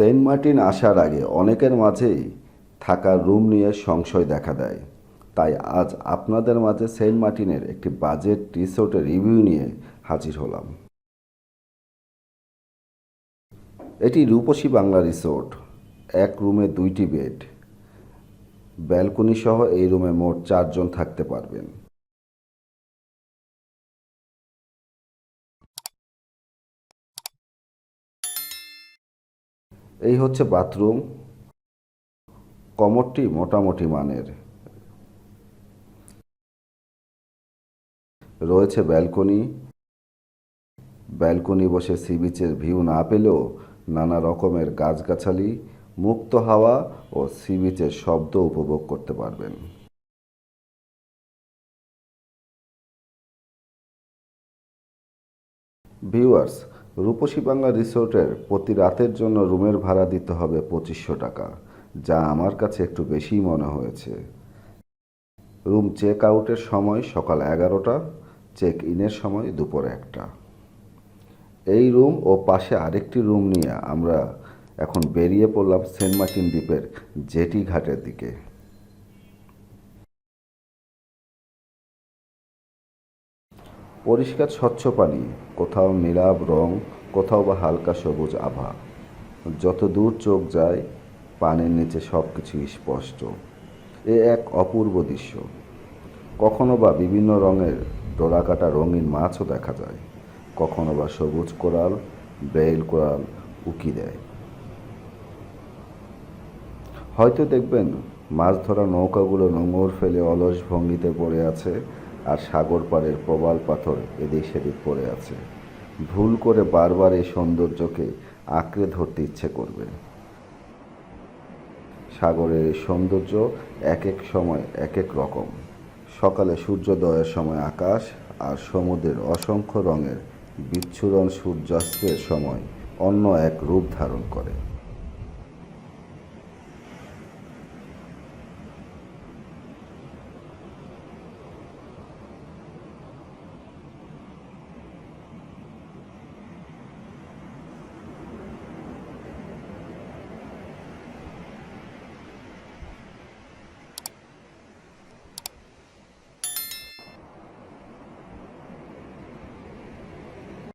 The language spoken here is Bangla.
সেন্ট মার্টিন আসার আগে অনেকের মাঝেই থাকার রুম নিয়ে সংশয় দেখা দেয়। তাই আজ আপনাদের মাঝে সেন্ট মার্টিনের একটি বাজেট রিসোর্টের রিভিউ নিয়ে হাজির হলাম। এটি রূপসী বাংলা রিসোর্ট। এক রুমে 2টি বেড, ব্যালকনি সহ এই রুমে মোট 4 জন থাকতে পারবেন। এই হচ্ছে বাথরুম। কমোডটি মোটামুটি মানের। রয়েছে ব্যালকনি বসে সি বিচের ভিউ না পেলেও নানা রকমের গাছগাছালি, মুক্ত হাওয়া ও সি বিচের শব্দ উপভোগ করতে পারবেন। ভিউয়ার্স, রূপসী বাংলা রিসোর্টের প্রতি রাতের জন্য রুমের ভাড়া দিতে হবে 2500 টাকা, যা আমার কাছে একটু বেশিই মনে হয়েছে। রুম চেক আউটের সময় সকাল 11টা, চেক ইনের সময় দুপুর 1টা। এই রুম ও পাশে আরেকটি রুম নিয়ে আমরা এখন বেরিয়ে পড়লাম সেন্ট মার্টিন দ্বীপের জেটি ঘাটের দিকে। পরিষ্কার স্বচ্ছ পানি, কোথাও নীলাভ রং, কোথাও বা হালকা সবুজ আভা। যত দূর চোখ যায় পানির নিচে সব কিছু স্পষ্ট। এ এক অপূর্ব দৃশ্য। কখনো বা বিভিন্ন রঙের ডোরাকাটা রঙিন মাছও দেখা যায়, কখনো বা সবুজ কোরাল, বেইল কোরাল উকি দেয়। হয়তো দেখবেন মাছ ধরা নৌকাগুলো নোঙর ফেলে অলস ভঙ্গিতে পড়ে আছে, আর সাগর পাড়ের প্রবাল পাথর এদিক সেদিক পড়ে আছে। ভুল করে বারবার এই সৌন্দর্যকে আঁকড়ে ধরতে ইচ্ছে করবে। সাগরের এই সৌন্দর্য এক এক সময় এক এক রকম। সকালে সূর্যোদয়ের সময় আকাশ আর সমুদ্রের অসংখ্য রঙের বিচ্ছুরণ সূর্যাস্তের সময় অন্য এক রূপ ধারণ করে।